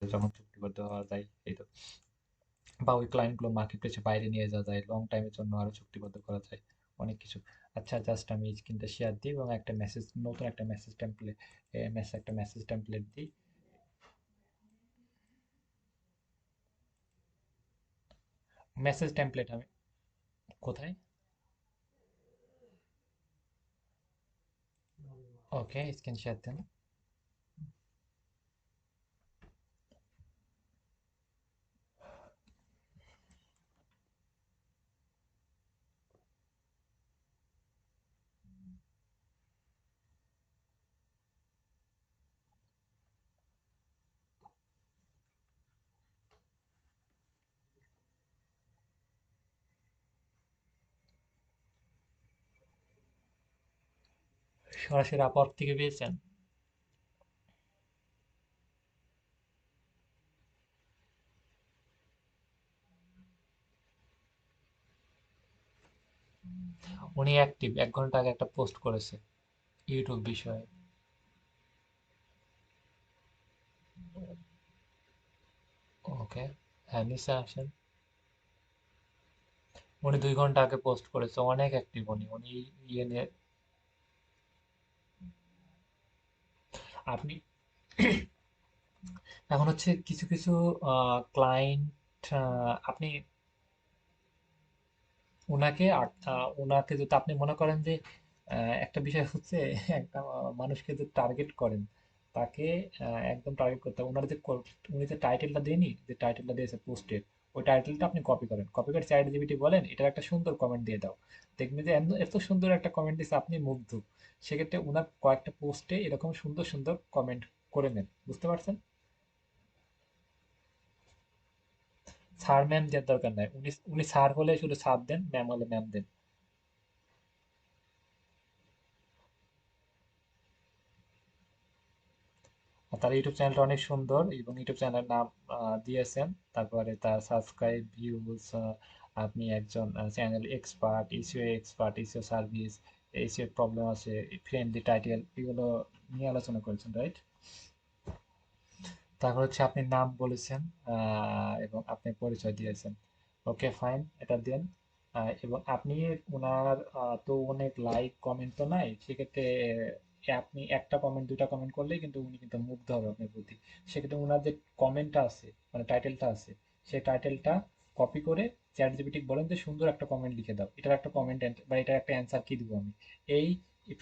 যখন চুক্তিবদ্ধ হওয়া যায় এই তো, বা ওই ক্লায়েন্টগুলো মার্কেট প্লেসে বাইরে নিয়ে যাওয়া যায়, লং টাইমের জন্য আরো চুক্তিবদ্ধ করা যায় অনেক কিছু। আচ্ছা, জাস্ট আমি এই স্ক্রিনটা শেয়ার দিই এবং একটা মেসেজ, নতুন একটা মেসেজ টেমপ্লেট, একটা মেসেজ টেমপ্লেট দিই। মেসেজ টেমপ্লেট আমি কোথায়? ওকে, স্ক্রিন শেয়ার দেন। সরাসরি আপওয়ার্ক থেকে পেয়েছেন? উনি অ্যাক্টিভ, 1 ঘন্টা আগে একটা পোস্ট করেছে ইউটিউব বিষয়ে। ওকে, হ্যাঁ নিচে আসেন। উনি 2 ঘন্টা আগে পোস্ট করেছে, অনেক অ্যাক্টিভ উনি। উনি ইয়ে নিয়ে, আপনি এখন হচ্ছে কিছু কিছু ক্লায়েন্ট, আপনি ওনাকে যদি আপনি মনে করেন যে একটা বিষয় হচ্ছে একটা মানুষকে যদি টার্গেট করেন, তাকে একদম টার্গেট করতে হবে। উনি যে টাইটেলটা দেয়নি, যে টাইটেলটা দিয়েছে পোস্টের, ওই টাইটেলটা আপনি কপি করেন, কপি করে চ্যাট জিপিটি বলেন এটার একটা সুন্দর কমেন্ট দিয়ে দাও। দেখবেন যে এত সুন্দর একটা কমেন্ট দিচ্ছে, আপনি মুগ্ধ। সেক্ষেত্রে ওনার কয়েকটা পোস্টে এরকম সুন্দর সুন্দর কমেন্ট করে নেন, বুঝতে পারছেন? স্যার ম্যাম দেওয়ার দরকার নাই, উনি উনি স্যার হলে শুধু স্যার দেন, ম্যাম হলে ম্যাম দেন। আর তার ইউটিউব চ্যানেলটা অনেক সুন্দর এবং ইউটিউব চ্যানেলের নাম দিয়েছেন। তারপরে তার সাবস্ক্রাইব, ভিউজ, আপনি একজন channel expert, SEO expert, SEO service, SEO problem আছে, ফ্রেন্ডলি টাইটেল, এগুলো নিয়ে আলোচনা করেছেন, রাইট? তারপর হচ্ছে আপনি নাম বলেছেন এবং আপনি পরিচয় দিয়েছেন। ওকে ফাইন, এটা দেন। এবং আপনি ওনার তো অনেক লাইক কমেন্ট তো নাই, সেক্ষেত্রে আপনি একটা কমেন্ট, দুইটা কমেন্ট করলেই কিন্তু উনি কিন্তু মুগ্ধ হবে আপনার প্রতি। সেক্ষেত্রে ওনার যে কমেন্টটা আছে, মানে টাইটেলটা আছে, সেই টাইটেলটা কপি করে চ্যাট জিপিটি বলেন যে সুন্দর একটা কমেন্ট লিখে দাও, এটার একটা কমেন্ট বা এটার একটা অ্যান্সার কি দিব আমি, এই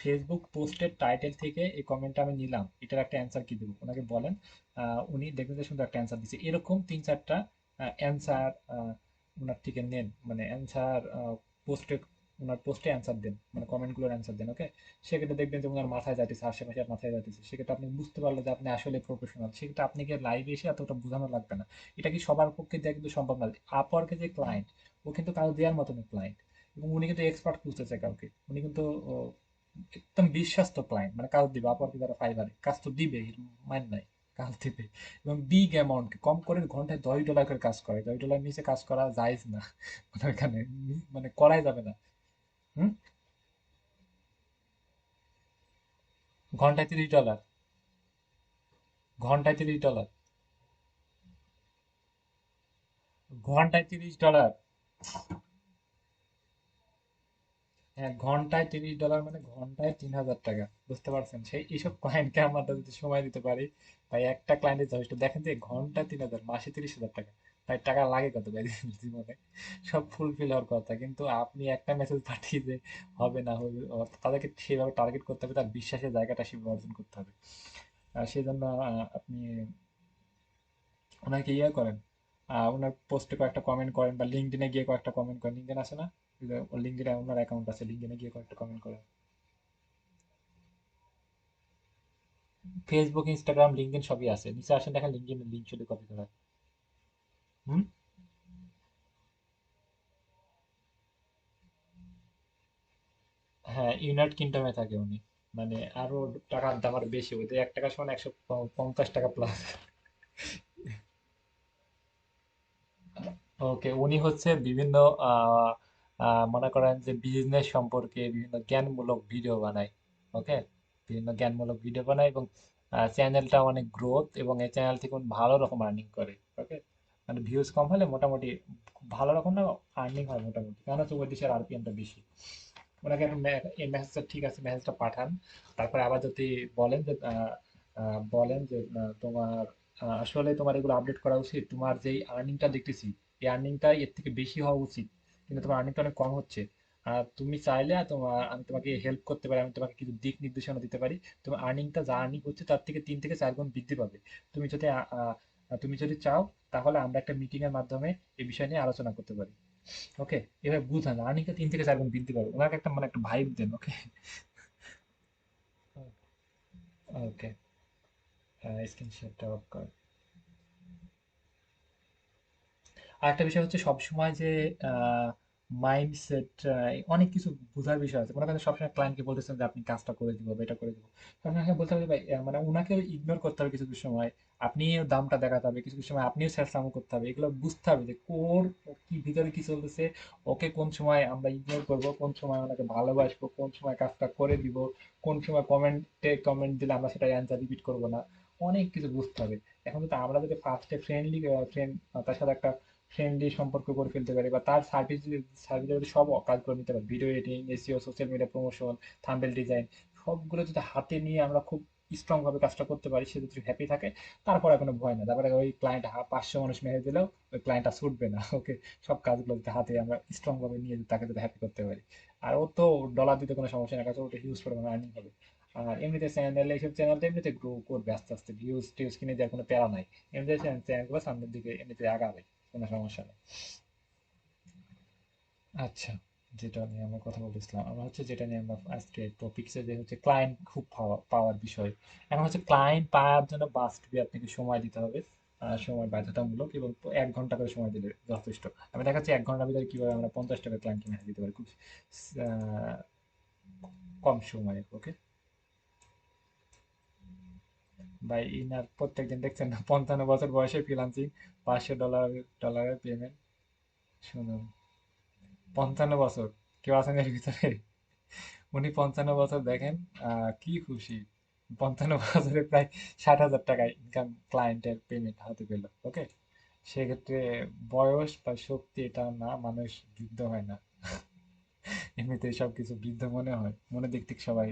ফেসবুক পোস্টের টাইটেল থেকে এই কমেন্টটা আমি নিলাম, এটার একটা অ্যান্সার কি দেবো ওনাকে বলেন। উনি দেখবেন যে সুন্দর একটা অ্যান্সার দিচ্ছে। এরকম তিন চারটা অ্যান্সার ওনার থেকে নেন, মানে অ্যান্সার পোস্টে, ওনার পোস্টে অ্যান্সার দেন, মানে কমেন্টগুলোর অ্যান্সার দেন। ওকে, সেক্ষেত্রে দেখবেন যে ওনার মাথায় যাইতেছে, আশেপাশে আর মাথায় যাইতেছে। সেক্ষেত্রে আপনি বুঝতে পারলে যে আপনি আসলে প্রফেশনাল, সেক্ষেত্রে আপনাকে লাইভে এসে এতটা বোঝানো লাগবে না। এটা কি সবার পক্ষে দেওয়া কিন্তু সম্ভব না। আপওয়ার্কে যে ক্লায়েন্ট, ও কিন্তু কাজ দেওয়ার মতন ক্লায়েন্ট, এবং উনি কিন্তু এক্সপার্ট খুঁজতেছে কাউকে। উনি কিন্তু ও, একদম বিশ্বস্ত ক্লায়েন্ট, মানে কাজ দিবে আপওয়ার্কে, যারা ফাইবারে কাজ তো দিবে, মান নাই, কাজ দিবে। এবং বিগ অ্যামাউন্ট, কম করে ঘন্টায় $10 করে কাজ করে, $10 নিচে কাজ করা জায়েজ না মানে ওখানে, মানে করাই যাবে না। হুম, ঘন্টায় $30, ঘন্টায় $30, ঘন্টায় $30। হ্যাঁ, ঘন্টায় $30 মানে ঘন্টায় 3,000 টাকা, বুঝতে পারছেন? সেই এইসব ক্লায়েন্টকে আমরা যদি সময় দিতে পারি, তাই একটা ক্লায়েন্টের যথেষ্ট। দেখেন যে ঘন্টায় 3,000, মাসে 30,000 টাকা, তাই টাকা লাগে কত ভাই জীবনে? সব ফুলফিল হওয়ার কথা, কিন্তু আপনি একটা মেসেজ পাঠিয়ে যে হবে না, হবে, তাদেরকে সেভাবে টার্গেট করতে হবে, তার বিশ্বাসের জায়গাটা সেভাবে অর্জন করতে হবে। সেই জন্য আপনি ওনাকে ইয়ে করেন, ওনার পোস্টে কয়েকটা কমেন্ট করেন, বা লিঙ্কডইনে গিয়ে কয়েকটা কমেন্ট করেন। লিঙ্কডইন আছে না? লিঙ্কডইনে ওনার অ্যাকাউন্ট আছে, লিঙ্কডইনে গিয়ে কয়েকটা কমেন্ট করেন। ফেসবুক, ইনস্টাগ্রাম, লিঙ্কডইন সবই আছে, নিচে আসেন, দেখেন লিঙ্কডইন লিঙ্ক শুধু কপি করা। হুম, হ্যাঁ, ইউনাইটেড কিংডমে থাকে উনি। মানে আরো টাকার দাম আরো বেশি, ওদের 1 টাকা সমান 150 টাকা প্লাস। ওকে, উনি হচ্ছে বিভিন্ন আহ, মনে করেন যে বিজনেস সম্পর্কে বিভিন্ন জ্ঞানমূলক ভিডিও বানায়। ওকে, বিভিন্ন জ্ঞানমূলক ভিডিও বানায় এবং চ্যানেলটা অনেক গ্রোথ এবং এই চ্যানেল থেকে উনি ভালো রকম আর্নিং করে। ওকে, মানে ভিউজ কম হলে মোটামুটি খুব ভালো রকম না আর্নিং হয় মোটামুটি, কারণ হচ্ছে ওই দেশের আরপিএমটা বেশি। ওনাকে একটা এই মেসেজটা ঠিক আছে, মেসেজটা পাঠান। তারপরে আবার যদি বলেন যে বলেন যে তোমার আসলে তোমার এগুলো আপডেট করা উচিত, তোমার যেই আর্নিংটা দেখতেছি এই আর্নিংটা এর থেকে বেশি হওয়া উচিত, কিন্তু তোমার আর্নিংটা অনেক কম হচ্ছে। তুমি চাইলে আমি তোমাকে হেল্প করতে পারি, আমি তোমাকে কিছু দিক নির্দেশনা দিতে পারি। তোমার আর্নিংটা যা আর্নিং হচ্ছে তার থেকে 3 থেকে 4 গুণ বৃদ্ধি পাবে। তুমি যদি তুমি যদি চাও তাহলে আমরা একটা মিটিং এর মাধ্যমে এই বিষয় নিয়ে আলোচনা করতে পারি। ওকে, এভাবে বুঝান আর্নিংটা 3 থেকে 4 গুণ বৃদ্ধি পাবে, ওনাকে একটা মানে একটা ভাইব দেন। ওকে, ওকে, স্ক্রিনশটটা অফ কর। আরেকটা বিষয় হচ্ছে সবসময় যে মাইন্ডসেট, অনেক কিছু বোঝার বিষয় আছে। মনে করেন সবসময় ক্লায়েন্টকে বলতেছেন যে আপনি কাজটা করে দিব বা এটা করে দিব, তখন আমাকে বলতে হবে ভাই, মানে ওনাকে ইগনোর করতে হবে কিছু কিছু সময়। আপনিও দামটা দেখাতে হবে কিছু কিছু সময়, আপনিও স্যালসামো করতে হবে, এগুলো বুঝতে হবে যে ওর কি ভিতরে কি চলতেছে। ওকে কোন সময় আমরা ইগনোর করব, কোন সময় ওনাকে ভালোবাসবো, কোন সময় কাজটা করে দিব, কোন সময় কমেন্ট দিলে আমরা সেটা অ্যান্সার রিপিট করবো না। অনেক কিছু বুঝতে হবে। এখন যদি আমরা যদি ফার্স্টে ফ্রেন্ড তার সাথে একটা ফ্রেন্ডলি সম্পর্ক করে ফেলতে পারি, বা তার সার্ভিস যদি সব কাজগুলো নিতে পারি, video editing, SEO, social media promotion, thumbnail design, সবগুলো যদি হাতে নিয়ে আমরা খুব স্ট্রং ভাবে কাজটা করতে পারি, সে যদি হ্যাপি থাকে, তারপরে কোনো ভয় না। তারপরে ওই ক্লায়েন্ট 500 মানুষ মেরে দিলেও ওই ক্লায়েন্টটা ছুটবে না। ওকে, সব কাজগুলো যদি হাতে আমরা স্ট্রং ভাবে নিয়ে তাকে যদি হ্যাপি করতে পারি, আর ও তো ডলার দিতে কোনো সমস্যা না, কাছে ওটা হিউজ পরিমাণে আর্নিং হবে। আর এমনিতে চ্যানেল, এইসব চ্যানেলটা এমনিতে গ্রো করবে আস্তে আস্তে, ভিউজ টিউজ কিনে দেওয়ার কোনো প্যারা নাই। এমনিতে চ্যানেলগুলো সামনের দিকে এমনিতে আগাবে, কোনো সমস্যা নেই। আচ্ছা, যেটা নিয়ে আমরা কথা বলতেছিলাম, আমরা হচ্ছে যেটা নিয়ে আমরা আজকে টপিকসে, যে হচ্ছে ক্লায়েন্ট খুব পাওয়ার বিষয়। এখন হচ্ছে ক্লায়েন্ট পাওয়ার জন্য বাস্ট বি আপনাকে সময় দিতে হবে। সময় বাধ্যতামূলক, এবং 1 ঘন্টা করে সময় দিলে যথেষ্ট। আমি দেখাচ্ছি 1 ঘন্টার ভিতরে কিভাবে আমরা 50 টাকা ক্লায়েন্টকে মেসেজ দিতে পারি খুব আহ, কম সময়ে। ওকে ভাই, ইনার প্রত্যেকদিন দেখছেন না, 55 বছর বয়সে ফ্রিল্যান্সিং, $500 পেমেন্ট। শুনুন, 55 বছর, কেউ আছেন এর ভিতরে? উনি 55 বছর দেখেন, কি খুশি, 55 বছরে প্রায় 60,000 টাকা ইনকাম, ক্লায়েন্টের পেমেন্ট হাতে পেল। ওকে, সেক্ষেত্রে বয়স বা শক্তি এটা না, মানুষ বৃদ্ধ হয় না। এমনিতে সব কিছু বৃদ্ধ মনে হয়, মনে দিক থেকে সবাই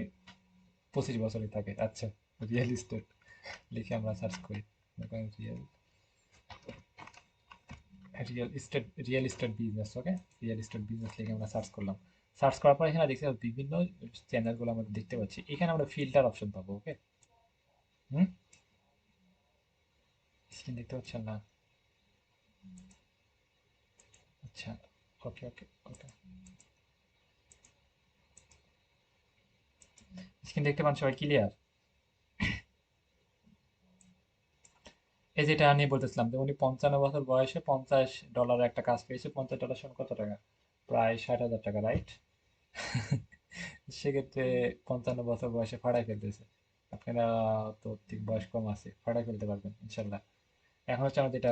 25 বছরই থাকে। আচ্ছা, রিয়েল এস্টেট লিখে আমরা সার্চ করি। Real real estate business. Okay, real estate business লিখে আমরা সার্চ করলাম। সার্চ করার পর এখানে দেখছি বিভিন্ন চ্যানেলগুলো আমরা দেখতে পাচ্ছি, এখানে আমরা ফিল্টার অপশন পাবো। ওকে, হুম, স্ক্রিন দেখতে পাচ্ছেন না? আচ্ছা, ওকে ওকে ওকে, স্ক্রিন দেখতে পান সবাই, ক্লিয়ার? এই যেটা নিয়ে বলতেছিলাম যে উনি 55 বছর বয়সে $50 একটা কাজ পেয়েছে। $50 সমান কত টাকা? প্রায় 60,000 টাকা, রাইট? সেক্ষেত্রে 55 বছর বয়সে ফাড়াই ফেলতেছে। আপনারা তো ঠিক বয়স কম আছে, ফাড়াই ফেলতে পারবেন ইনশাল্লাহ। এখন হচ্ছে আমাদের এটা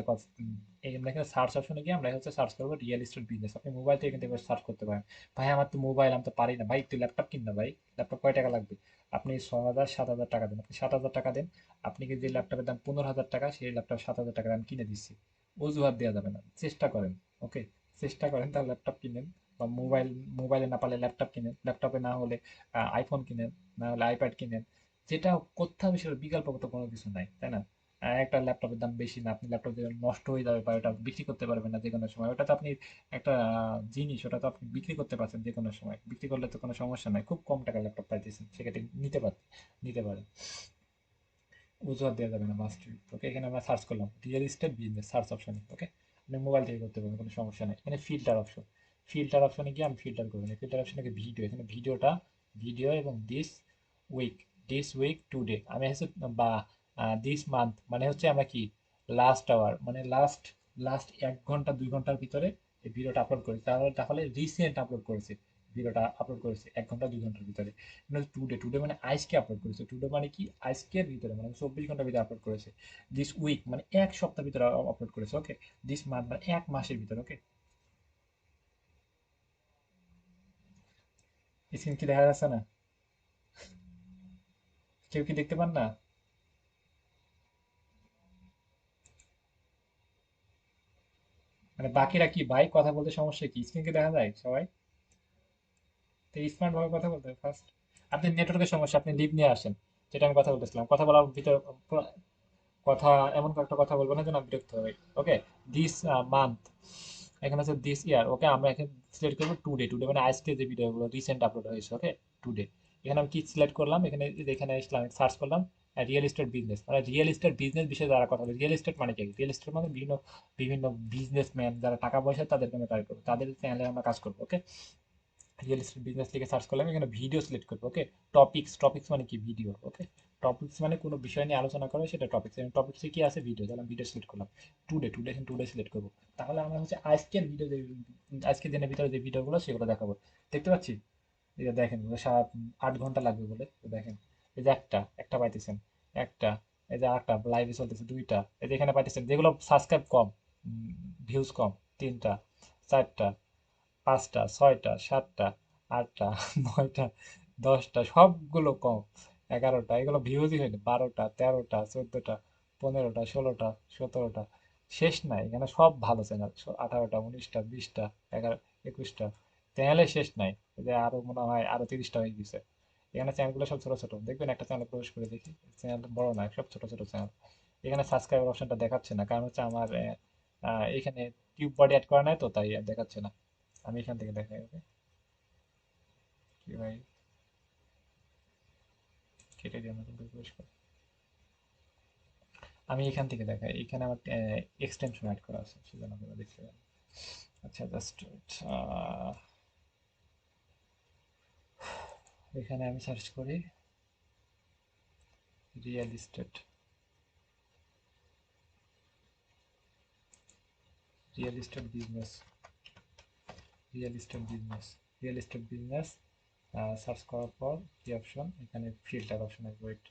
এই আমরা এখানে সার্চ অপশনে গিয়ে আমরা হচ্ছে সার্চ করবো রিয়েল এস্টেট বিজনেস। আপনি মোবাইল থেকে কিন্তু সার্চ করতে পারেন। ভাই আমার তো মোবাইল, আমি তো পারি না। ভাই তুই ল্যাপটপ কিন না ভাই, ল্যাপটপ কয় টাকা লাগবে? আপনি 6,000 7,000 টাকা দেন, আপনি 7,000 টাকা দেন। আপনি কি যে ল্যাপটপের দাম 15,000 টাকা, সেই ল্যাপটপ 7,000 টাকা আমি কিনে দিচ্ছি। অজুহাত দেওয়া যাবে না, চেষ্টা করেন। ওকে, চেষ্টা করেন, তার ল্যাপটপ কিনেন। বা মোবাইলে না পারলে ল্যাপটপ কিনেন, ল্যাপটপে না হলে আইফোন কিনেন, না হলে আইপ্যাড কিনেন। যেটা করতে হবে সেটা বিকল্প তো কোনো কিছু নাই, তাই না? একটা ল্যাপটপের দাম বেশি না, আপনি ল্যাপটপ যে নষ্ট হয়ে যাবে বা ওটা বিক্রি করতে পারবেন না যে কোনো সময়, ওটা তো আপনি একটা জিনিস, ওটা তো আপনি বিক্রি করতে পারছেন যে কোনো সময়, বিক্রি করলে তো কোনো সমস্যা নাই। খুব কম টাকা ল্যাপটপ পাইতেছেন, সেক্ষেত্রে নিতে পারেন। অজুহাত দেওয়া যাবে না, মাস্ট বি। ওকে, এখানে আমরা সার্চ করলাম রিয়েল এস্টেট বিজনেস, সার্চ অপশনে। ওকে, আপনি মোবাইল থেকে করতে পারবেন, কোনো সমস্যা নেই। এখানে ফিল্টার অপশনে গিয়ে আমি ফিল্টার করবেন। ফিল্টার অপশনে গিয়ে ভিডিও, এখানে ভিডিও এবং উইক দিস উইক টুডে আমি হচ্ছে, বা দিস মান্থ মানে হচ্ছে আমরা কি লাস্ট আওয়ার, মানে লাস্ট 1 ঘন্টা 2 ঘন্টার ভিতরে এই ভিডিওটা আপলোড করেছি, তাহলে রিসেন্ট আপলোড করেছে, ভিডিওটা আপলোড করেছে 1 ঘন্টা 2 ঘন্টার ভিতরে। টুডে টুডে মানে আজকে আপলোড করেছে, টুডে মানে কি আজকের ভিতরে, মানে 24 ঘন্টার ভিতরে আপলোড করেছে। দিস উইক মানে 1 সপ্তাহ ভিতরে আপলোড করেছে। ওকে, দিস মান্থ মানে 1 মাসের ভিতরে। ওকে, স্ক্রিন কি দেখা যাচ্ছে না? কেউ কি দেখতে পান না? মানে বাকিরা কি ভাই কথা বলতে সমস্যা কি, স্ক্রিনকে দেখা যায় সবাই? তো স্মার্ট ভাবে কথা বলতে হবে ফার্স্ট। আপনি নেটওয়ার্কের সমস্যা, আপনি লিভ নিয়ে আসেন, যেটা আমি কথা বলতেছিলাম, কথা বলার ভিতরে কথা এমন একটা কথা বলবো না যেন আমি বিরক্ত হই। ওকে, দিস মান্থ, এখানে আছে দিস ইয়ার। ওকে, আমরা এখানে সিলেক্ট করবো টুডে। টুডে মানে আজকে যে ভিডিওগুলো রিসেন্ট আপলোড হয়েছে। ওকে, টুডে। এখানে আমি কি সিলেক্ট করলাম, এখানে এখানে আসলাম, সার্চ করলাম রিয়েল এস্টেট বিজনেস, মানে রিয়েল এস্টেট বিজনেস বিষয়ে যারা কথা বলে। রিয়েল এস্টেট মানে কি? রিয়েল এস্টেট মানে বিভিন্ন বিভিন্ন বিজনেসম্যান যারা টাকা পয়সা, তাদেরকে আমি টার্গেট করবো, তাদের চ্যানেলে আমরা কাজ করবো। ওকে, রিয়েল এস্টেট বিজনেস লিখে সার্চ করলাম, এখানে ভিডিও সিলেক্ট করবো। ওকে, টপিক্স, টপিক্স মানে কি? ভিডিও। ওকে, টপিক্স মানে কোনো বিষয় নিয়ে আলোচনা করা, সেটা টপিক্স। টপিক্সে কি আছে? ভিডিও। তাহলে ভিডিও সিলেক্ট করলাম। টুডে, টুডে, এখন টুডে সিলেক্ট করবো। তাহলে আমরা হচ্ছে আজকের ভিডিও, যে আজকের দিনের ভিতরে যে ভিডিওগুলো সেগুলো দেখাবো। দেখতে পাচ্ছি, এই যে দেখেন, 8 ঘন্টা লাগবে বলে, তো দেখেন এই যে একটা একটা পাইতেছেন, একটা, এই যে আটটা লাইভে চলতেছে, দুইটা, এই যে এখানে পাইতেছেন যেগুলো সাবস্ক্রাইব কম, ভিউজ কম, তিনটা, চারটা, পাঁচটা, ছয়টা, সাতটা, আটটা, নয়টা, দশটা, সবগুলো কম, 11টা, এগুলো ভিউজই হয়নি, 12টা, 13টা, 14টা, 15টা, 16টা, 17টা, শেষ নাই এখানে, সব ভালো চ্যানেল, 18টা, 19টা, 20টা, 11, 21টা, চ্যানেলে শেষ নাই। এই যে আরো মনে হয় আরো 30টা হয়ে গেছে। এখানে চ্যানেলগুলো সব ছোট ছোট, দেখবেন একটা চ্যানেল প্রবেশ করে দেখি, চ্যানেল বড় নয়, সব ছোট ছোট চ্যানেল। এখানে সাবস্ক্রাইবার অপশনটা দেখাচ্ছে না, কারণ হচ্ছে আমার এখানে টিউব বডি অ্যাড করা নাই, তো তাই আর দেখাচ্ছে না। আমি এখান থেকে দেখাই। ওকে, কি ভাই, কেটে দিয়ে নতুন করে প্রবেশ কর। আমি এখান থেকে দেখাই, এখানে আমার এক্সটেনশন অ্যাড করা আছে, সেজন্য আপনারা দেখতে পারেন। আচ্ছা, জাস্ট এখানে আমি সার্চ করি real estate, real estate business, real estate business, real estate business. Search করার পর কি অপশন, এখানে ফিল্টার অপশন আছে, ওয়েট,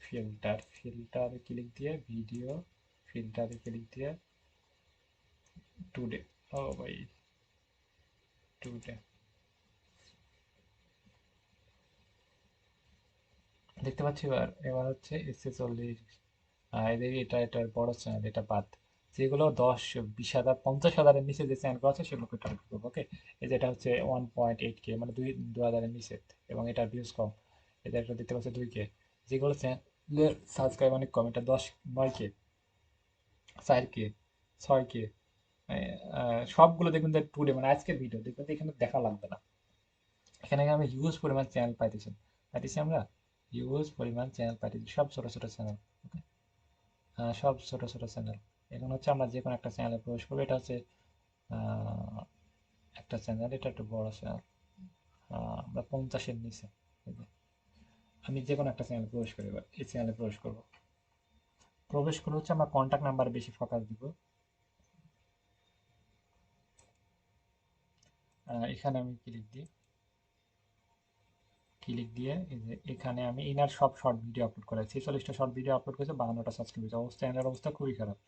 ফিল্টার, ফিল্টারে ক্লিক দিয়ে ভিডিও, ফিল্টারে ক্লিক দিয়ে টুডে, ও ভাই, টুডে, দেখতে পাচ্ছি। এবার এবার হচ্ছে এসে 40, এদিকে এটা এটার বড় চ্যানেল, এটা বাদ। যেগুলো 10, 20 হাজার, 50 হাজারের নিচে যে চ্যানেল আছে সেগুলোকে টার্গেট করবো। ওকে, এই যেটা হচ্ছে 1.8K, মানে 2 হাজারের নিচে, এবং এটার ভিউজ কম। এটা একটা দেখতে পাচ্ছি 2K। যেগুলো চ্যানেলের সাবস্ক্রাইব অনেক কম, এটা 9K, 4K, 6K, সবগুলো দেখবেন যে টুডে মানে আজকের ভিডিও, দেখবেন যে এখানে দেখা লাগবে না। এখানে আমি হিউজ পরিমাণ চ্যানেল পাইতেছি, পাইতেছি আমরা হিউজ পরিমাণ চ্যানেল পাইতেছি, সব ছোট ছোট চ্যানেল। সব ছোট ছোট চ্যানেল। এখন হচ্ছে আমরা যে কোনো একটা চ্যানেলে প্রবেশ করবো, এটা হচ্ছে আহ, একটা চ্যানেল, এটা একটু বড় চ্যানেল, আমরা 50-এর নিচে। এই যে, আমি যে কোনো একটা চ্যানেলে প্রবেশ করি, এবার এই চ্যানেলে প্রবেশ করবো। প্রবেশ করে হচ্ছে আমরা কন্ট্যাক্ট নাম্বারে বেশি ফোকাস দিব। এখানে আমি ক্লিক দিই, ক্লিক দিয়ে এই যে এখানে আমি ইনার সব শর্ট ভিডিও আপলোড করেছি, 46টা শর্ট ভিডিও আপলোড করেছে, 52টা সাবস্ক্রাইব হয়েছে, অবস্থা চ্যানেলের অবস্থা খুবই খারাপ।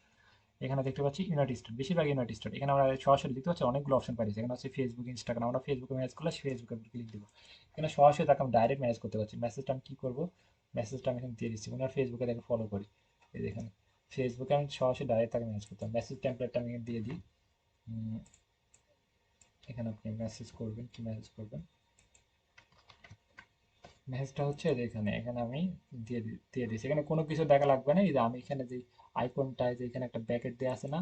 এখানে দেখতে পাচ্ছি ইউনাইটেড স্টেট, বেশিরভাগ ইউনাইটেড স্টেট। এখানে আমরা সরাসরি দেখতে পাচ্ছি অনেকগুলো অপশন পাইছি, এখানে আছে ফেসবুক, ইনস্টাগ্রাম, আমরা ফেসবুকে ম্যাচ করলে ফেসবুকে ক্লিক দিব। এখানে সরাসরি তাকে আমি ডাইরেক্ট ম্যানেজ করতে পারছি। মেসেজটা আমি কি করবো, মেসেজটা আমি এখানে দিয়ে দিচ্ছি, ওনার ফেসবুকে তাকে ফলো করি। এই যে এখানে ফেসবুকে আমি সরাসরি ডাইরেক্ট তাকে ম্যানেজ করতাম, মেসেজ টেমপ্লেটটা আমি এখানে দিয়ে দিই। উম, এখানে আপনি মেসেজ করবেন, কি মেসেজ করবেন, মেসেজটা হচ্ছে যে এখানে এখানে আমি দিয়ে দিচ্ছি, এখানে কোনো কিছু দেখা লাগবে না। এই যে আমি এখানে যে আইকনটা, যে এখানে একটা ব্যাকেট দেওয়া আছে না,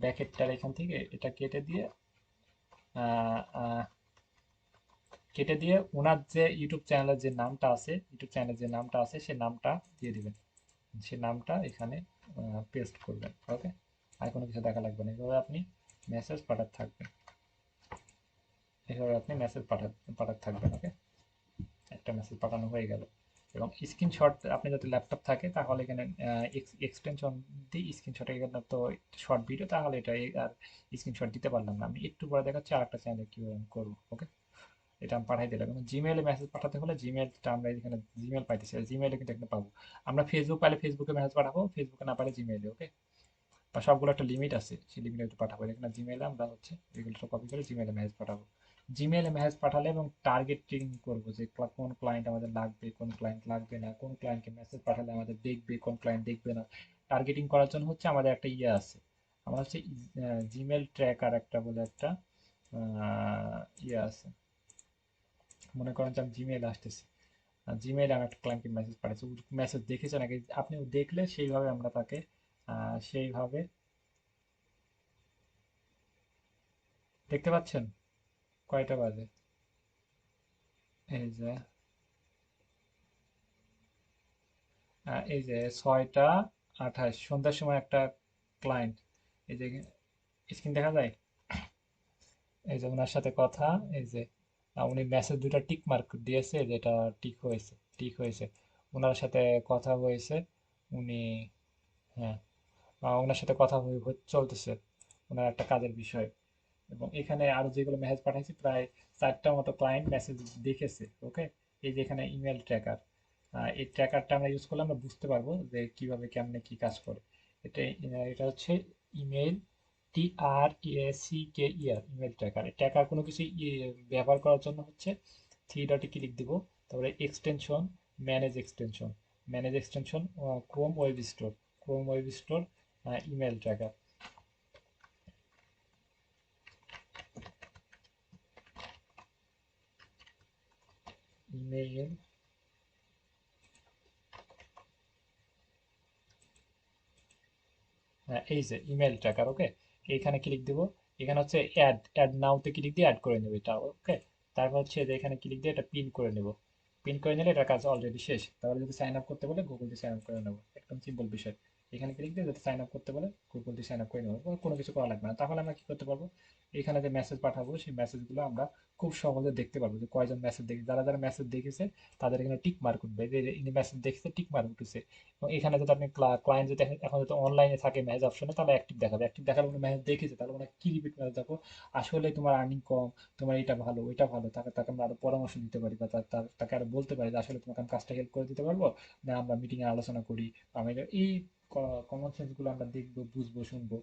ব্যাকেটটার এখান থেকে এটা কেটে দিয়ে আহ, আহ, কেটে দিয়ে ওনার যে ইউটিউব চ্যানেলের যে নামটা আছে, ইউটিউব চ্যানেলের যে নামটা আছে সে নামটা দিয়ে দিবেন, সে নামটা এখানে পেস্ট করবেন। ওকে, আর কোনো কিছু দেখা লাগবে না, এভাবে আপনি মেসেজ পাঠাতে থাকবেন, এভাবে আপনি মেসেজ পাঠাতে থাকবেন। ওকে, একটা মেসেজ পাঠানো হয়ে গেল। এবং স্ক্রিনশট, আপনি যদি ল্যাপটপ থাকে তাহলে এখানে এক্সটেনশন দিই স্ক্রিনশটে, এখানে তো শর্ট ভিডিও, তাহলে এটা আর স্ক্রিনশট দিতে পারলাম না। আমি একটু পরে দেখাচ্ছি আর একটা চ্যানেলে কীভাবে আমি করবো। ওকে, এটা আমি পাঠাই দিলাম। এবং জিমেইলে মেসেজ পাঠাতে হলে জিমেইলটা আমরা এখানে জিমেইল পাইতেছি, জিমেইলে কিন্তু এখানে পাবো। আমরা ফেসবুক পাইলে ফেসবুকে মেসেজ পাঠাবো, ফেসবুকে না পাইলে জিমেইলে। ওকে, বা সবগুলো একটা লিমিট আছে, সেই লিমিটে পাঠাবো। এখানে জিমেইলে আমরা হচ্ছে এগুলো সব কপি করে জিমেইলে মেসেজ পাঠাবো। জিমেইলে মেসেজ পাঠালে এবং টার্গেটিং করবো যে কোন ক্লায়েন্ট আমাদের লাগবে, কোন ক্লায়েন্ট লাগবে না, কোন ক্লায়েন্টকে মেসেজ পাঠালে আমাদের দেখবে, কোন ক্লায়েন্ট দেখবে না। টার্গেটিং করার জন্য হচ্ছে আমাদের একটা ইয়ে আছে, আমার হচ্ছে জিমেল ট্র্যাকার একটা বলে একটা ইয়ে আছে। মনে করেন যে আমি জিমেইল আসতেছি, জিমেইলে আমি একটা ক্লায়েন্টকে মেসেজ পাঠাচ্ছি, মেসেজ দেখেছেন নাকি, আপনি দেখলে সেইভাবে আমরা তাকে সেইভাবে দেখতে পাচ্ছেন কয়টা বাজে। এই যে এই যে 6টা 28 সন্ধ্যার সময় একটা ক্লায়েন্ট, এই যে স্ক্রিন দেখা যায়, এই যে ওনার সাথে কথা, এই যে উনি মেসেজ দুটা টিক মার্ক দিয়েছে, যেটা টিক হয়েছে, টিক হয়েছে, ওনার সাথে কথা হয়েছে। উনি, হ্যাঁ, ওনার সাথে কথা চলতেছে ওনার একটা কাজের বিষয়। এবং এখানে আরো যেগুলো মেসেজ পাঠাইছি প্রায় 4টা মতো ক্লায়েন্ট মেসেজ দেখেছে। ওকে, এই যে এখানে ইমেল ট্র্যাকার, এই ট্র্যাকারটা আমরা ইউজ করলে আমরা বুঝতে পারবো যে কিভাবে কেমনে কি কাজ করে। এটা এটা হচ্ছে email, TRACKER, email tracker. Tracker কোনো কিছু ব্যবহার করার জন্য হচ্ছে 3 ডটে ক্লিক দিব, তারপরে extension, manage extension, Chrome web store, Chrome web store, email tracker, email, হ্যাঁ এই যে ইমেল ট্র্যাকার। ওকে, এইখানে ক্লিক দিব, এখানে হচ্ছে অ্যাড অ্যাড নাওতে ক্লিক দিয়ে অ্যাড করে নেব এটা। ওকে, তারপর হচ্ছে যে এখানে ক্লিক দিয়ে এটা পিন করে নেব, পিন করে নিলে এটা কাজ অলরেডি শেষ। তাহলে যদি সাইন আপ করতে বলে গুগল দিয়ে সাইন আপ করে নেব, একদম সিম্পল বিষয়। এখানে ক্লিক দিয়ে যদি সাইন আপ করতে বলে গুগল দিয়ে সাইন আপ করে নেব, কোনো কিছু করা লাগবে না। তাহলে আমরা কি করতে পারবো, এখানে যে মেসেজ পাঠাবো সেই মেসেজগুলো আমরা খুব সহজে দেখতে পারবো যে কয়জন মেসেজ দেখে, যারা যারা মেসেজ দেখেছে তাদের এখানে টিক মার্ক উঠবে, যে ইনি মেসেজ দেখেছে টিক মার্ক উঠেছে। এবং এখানে যদি আপনি ক্লায়েন্ট যদি এখন যদি অনলাইনে থাকে মেসেজ অপশনে, তাহলে অ্যাক্টিভ দেখাবে, অ্যাক্টিভ দেখালে উনি মেসেজ দেখেছে, তাহলে ওনাকে কি রিপিট মেসেজ দেখো, আসলে তোমার আর্নিং কম, তোমার এটা ভালো ওইটা ভালো, তাকে তাকে আমরা আরো পরামর্শ দিতে পারি, বা তাকে আরো বলতে পারি যে আসলে তোমাকে আমি কাজটা হেল্প করে দিতে পারবো, না আমরা মিটিং এ আলোচনা করি। আমি এই কমন সেন্স গুলো আমরা দেখবো, বুঝবো, শুনবো,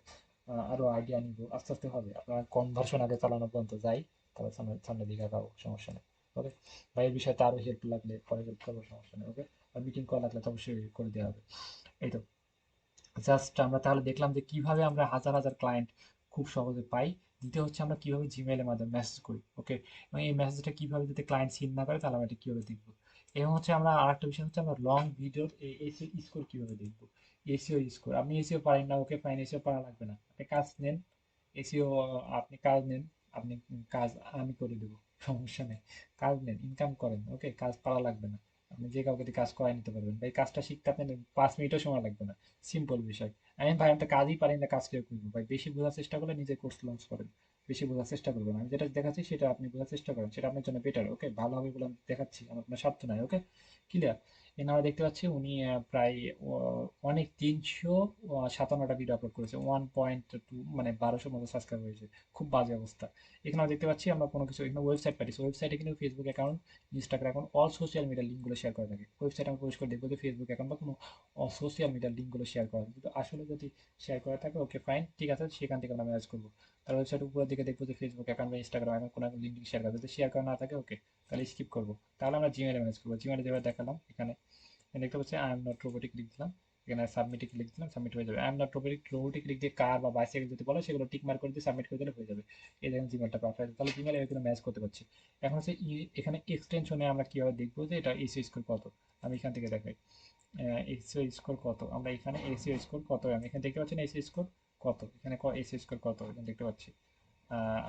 আরো আইডিয়া নিবো, আস্তে আস্তে হবে। আপনার কনভার্সন আগে চালানো পর্যন্ত যাই, তারপর সামনে সামনের দিকে আগাবো, সমস্যা নেই। ওকে, বা এই বিষয়তে আরো হেল্প লাগলে পরে হেল্প করবো, সমস্যা নেই। ওকে, আর মিটিং কল লাগলে তো অবশ্যই করে দেওয়া হবে। এই তো, জাস্ট আমরা তাহলে দেখলাম যে কিভাবে আমরা হাজার হাজার ক্লায়েন্ট খুব সহজে পাই। দ্বিতীয় হচ্ছে আমরা কিভাবে জিমেইলের মাধ্যমে মেসেজ করি। ওকে, এবং এই মেসেজটা কিভাবে যদি ক্লায়েন্ট সিন না করে তাহলে আমরা এটা কিভাবে দেখবো। এবং হচ্ছে আমরা আরেকটা বিষয় হচ্ছে আমরা লং ভিডিওর এসিও স্কোর কিভাবে দেখবো। এসিও স্কোর, আপনি এসিও পারেন না, ওকে ফাইন, এসিও পারা লাগবে না, আপনি কাজ নেন, এসিও, আপনি কাজ নেন, আপনি কাজ আমি করে দেবো, সমস্যা নেই। কাজ নেন, ইনকাম করেন, ওকে, কাজ পারা লাগবে না, আপনি যে কাউকে দিয়ে কাজ করাই নিতে পারবেন, ভাই কাজটা শিখতে আপনার 5 মিনিটও সময় লাগবে না, সিম্পল বিষয়। আমি ভাই আমি তো কাজই পারি না, কাজ কেউ করবো ভাই, বেশি বোঝার চেষ্টা করলে নিজে কোর্স লঞ্চ করেন, বেশি বোঝার চেষ্টা করবেন, আমি যেটা দেখাচ্ছি সেটা আপনি বোঝার চেষ্টা করেন, সেটা আপনার জন্য বেটার। ওকে, ভালো হবে বলে আমি দেখাচ্ছি, আমার কোনো স্বার্থ নাই। ওকে, ক্লিয়ার। এনারা দেখতে পাচ্ছি উনি প্রায় অনেক 357টা ভিডিও আপলোড করেছে, 1.2 মানে 1200 মতো সাবস্ক্রাইব হয়েছে, খুব বাজে অবস্থা। এখানে দেখতে পাচ্ছি আমরা কোনো কিছু, এখানে ওয়েবসাইট পাঠিয়েছি, ওয়েবসাইটে কিন্তু Facebook account, Instagram account, all social মিডিয়ার লিঙ্কগুলো শেয়ার করা থাকে। ওয়েবসাইটে আমরা প্রবেশ করে দেখবো যে ফেসবুক অ্যাকাউন্ট বা কোনো সোশ্যাল মিডিয়ার লিঙ্কগুলো শেয়ার করা থাকে। কিন্তু আসলে যদি শেয়ার করা থাকে, ওকে ফাইন, ঠিক আছে, সেখান থেকে আমরা ম্যানেজ করবো। তার ওয়েবসাইট উপরের দিকে দেখবো যে ফেসবুক অ্যাকাউন্ট বা ইনস্টাগ্রাম অ্যাকাউন্ট কোনো লিঙ্ক শেয়ার করা, যদি শেয়ার করা না থাকে ওকে, তাহলে স্কিপ করবো। তাহলে আমরা জিমেলে ম্যানেজ করবো, জিমেলে যেভাবে দেখালাম এখানে, দেখতে পাচ্ছি আই এম নট রোবোটিক লিখ দিলাম, এখানে সাবমিটে ক্লিক দিলাম, সাবমিট হয়ে যাবে। I am not robotic, robotic লিখ দিয়ে কার বা বাইসাইকেল যদি বলে সেগুলো টিক মার্ক করে দিয়ে সাবমিট করে দিলে হয়ে যাবে। এই দেখেন জিমেলটা পারফেক্ট, তাহলে জিমেল এখানে ম্যাচ করতে পারছি। এখন হচ্ছে এখানে এক্সটেনশনে আমরা কিভাবে দেখবো যে এটা এসিও স্কোর কত, আমি এখান থেকে দেখাই। এসিও স্কোর কত, আমরা এখানে এসিও স্কোর কত, আমি এখানে দেখতে পাচ্ছি না এসিও স্কোর কত, এখানে এসিও স্কোর কত এখানে দেখতে পাচ্ছি।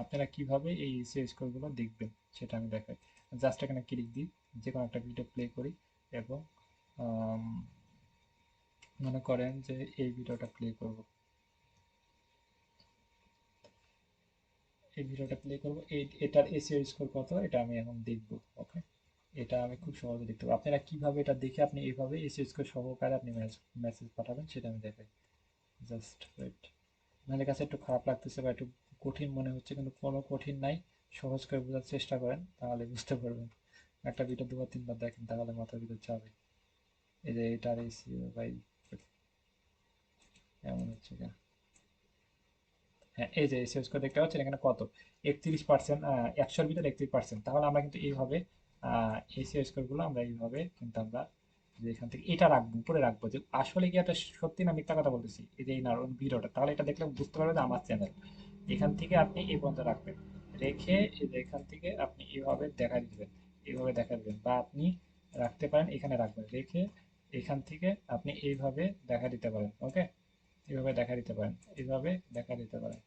আপনারা কিভাবে এই এসিও স্কোর গুলো দেখবেন সেটা আমি দেখাই। জাস্ট এখানে ক্লিক দিই, যে কোনো একটা ভিডিও প্লে করি, এবং আম, মনে করেন যে এই ভিডিওটা প্লে করব, এই ভিডিওটা প্লে করব, এটার এসইও স্কোর কত এটা আমি এখন দেখব। ওকে, এটা আমি খুব সহজে দেখতে পাবো। আপনারা কিভাবে এটা দেখে আপনি এইভাবে এসইও স্কোর সহকারে আপনি মেসেজ পাঠাবেন সেটা আমি দেখাই। জাস্ট ওয়েট, আপনাদের কাছে একটু খারাপ লাগতেছে বা একটু কঠিন মনে হচ্ছে, কিন্তু কোনো কঠিন নাই, সহজ করে বোঝার চেষ্টা করেন তাহলে বুঝতে পারবেন। একটা ভিডিও দুবার তিনবার দেখেন তাহলে মাথার ভিতর যাবে। এই যে এটার এসইও ভাই এমন হচ্ছে কেন। হ্যাঁ, এই যে এসএস স্কোর দেখতে পাচ্ছেন এখানে কত, 31%, 100-র ভিতরে 31%। তাহলে আমরা কিন্তু এইভাবে এসিও স্কোর গুলো আমরা এইভাবে কিন্তু আমরা যে এখান থেকে এটা রাখবো, উপরে রাখবো, যে আসলে কি এটা সত্যি না মিথ্যা কথা বলতেছি, এই যে এই না ভিডিওটা, তাহলে এটা দেখলে বুঝতে পারবে যে আমার চ্যানেল। এখান থেকে আপনি এই পর্যন্ত রাখবেন, রেখে এই যে এখান থেকে আপনি এইভাবে দেখা দিবেন, এইভাবে দেখা দিবেন, বা আপনি রাখতে পারেন এখানে রাখবেন, রেখে এখান থেকে আপনি এইভাবে দেখা দিতে পারেন। ওকে, এইভাবে দেখা দিতে পারেন, এইভাবে দেখা দিতে পারেন,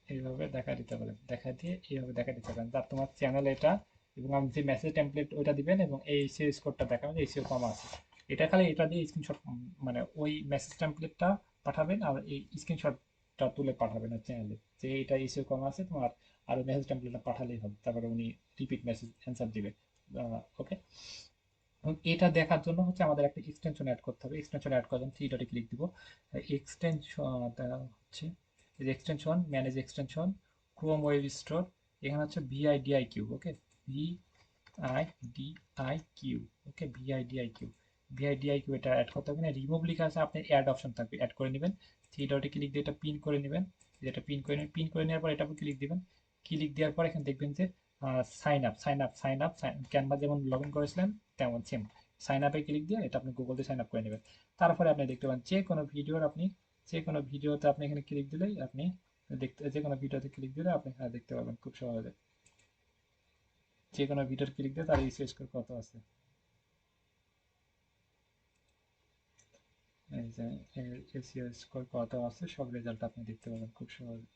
এইভাবে দেখা দিতে পারেন, দেখা দিয়ে এইভাবে দেখা দিতে পারেন, তার তোমার চ্যানেল এটা। এবং আমি যে মেসেজ টেমপ্লেট ওইটা দিবেন, এবং এই সিরিজ কোডটা দেখাবেন যে এসিও কমা আছে। এটা খালি এটা দিয়ে স্ক্রিনশট, মানে ওই মেসেজ টেমপ্লেটটা পাঠাবেন, আর এই স্ক্রিনশটটা তুলে পাঠাবেন আর চ্যানেলে, যে এটা এসিও কমা আছে তোমার, আর ওই মেসেজ টেমপ্লেটটা পাঠালেই হবে, তারপরে উনি রিপিট মেসেজ অ্যান্সার দিবে। ওকে, এবং এটা দেখার জন্য হচ্ছে আমাদের একটা এক্সটেনশন অ্যাড করতে হবে। এক্সটেনশন অ্যাড করার জন্য থ্রি ডটে ক্লিক দিব। এক্সটেনশন হচ্ছে এই যে extension, manage extension, Chrome web store, এখানে হচ্ছে ভিআইডিআই কিউ। ওকে, ভিআইডিআই কিউ। ওকে, ভিআইডিআই কিউ, ভিআইডিআই কিউ এটা অ্যাড করতে হবে না, রিমুভ লেখা আছে, আপনি অ্যাড অপশন থাকবে, অ্যাড করে নেবেন। থ্রি ডটে ক্লিক দিয়ে এটা পিন করে নেবেন, যেটা পিন করে নেবেন, পিন করে নেওয়ার পর এটা ক্লিক দিবেন। ক্লিক দেওয়ার পর এখানে দেখবেন যে sign up, sign up, sign up, Canva যেমন লগ ইন করেছিলেন তেমন সেম সাইন আপে ক্লিক দিয়ে এটা আপনি গুগল দিয়ে সাইন আপ করে নেবেন। তারপরে আপনি দেখতে পান যে কোনো ভিডিওর, আপনি যে কোনো ভিডিওতে আপনি এখানে ক্লিক দিলেই আপনি দেখতে, যে কোনো ভিডিওতে ক্লিক দিলে আপনি এখানে দেখতে পাবেন খুব সহজে, যে কোনো ভিডিওর ক্লিক দিয়ে তার রিসার্চ করে কত আছে। এই যে এসিও স্কোর কত আছে সব রেজাল্ট আপনি দেখতে পাবেন খুব সহজে।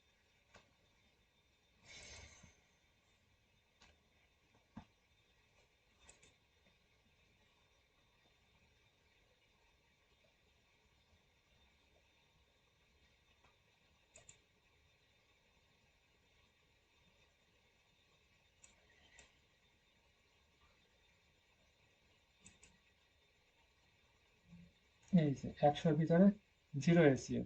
এই যে 100-র ভিতরে জিরো এসিও।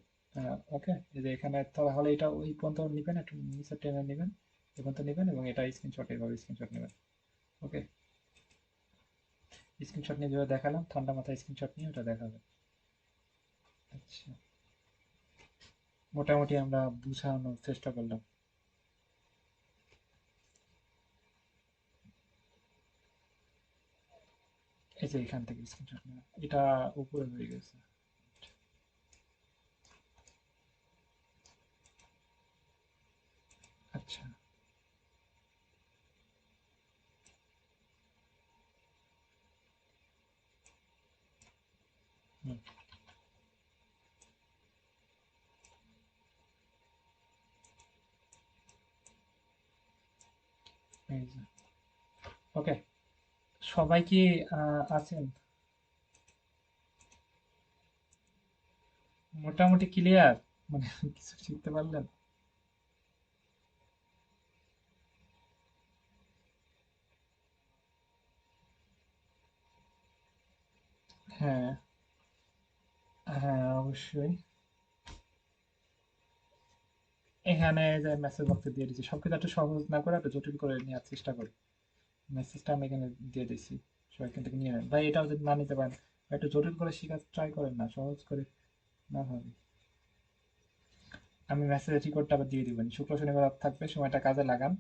ওকে, এই যে এখানে তাহলে এটা ওই পর্যন্ত নেবেন, একটু নিচে টেনে নেবেন, এই পর্যন্ত নেবেন, এবং এটা স্ক্রিনশট, এইভাবে স্ক্রিনশট নেবেন। ওকে, স্ক্রিনশট নিয়ে যেভাবে দেখালাম, ঠান্ডা মাথায় স্ক্রিনশট নিয়ে ওটা দেখাবে। আচ্ছা, মোটামুটি আমরা বুঝানোর চেষ্টা করলাম। এই যে এখান থেকে স্ক্রিনশট নেওয়া, এটা উপরে হয়ে গেছে। আচ্ছা, হুম, এই যে ওকে, সবাই কি আছেন? মোটামুটি ক্লিয়ার, মানে কিছু শিখতে পারলেন? হ্যাঁ, হ্যাঁ, অবশ্যই। এখানে যে মেসেজ বক্সে দিয়ে দিচ্ছি, সবকিছু একটু সহজ না করে একটু জটিল করে নেওয়ার চেষ্টা করি। মেসেজটা আমি এখানে দিয়ে দিচ্ছি, সবাই এখান থেকে নিয়ে নেন। ভাই এটাও যদি না নিতে পারেন, একটু জটিল করে শেখার ট্রাই করেন না, সহজ করে না হবে। আমি মেসেজের রেকর্ডটা আবার দিয়ে দিবেন, শুক্র শনিবার off থাকবে, সময়টা কাজে লাগান।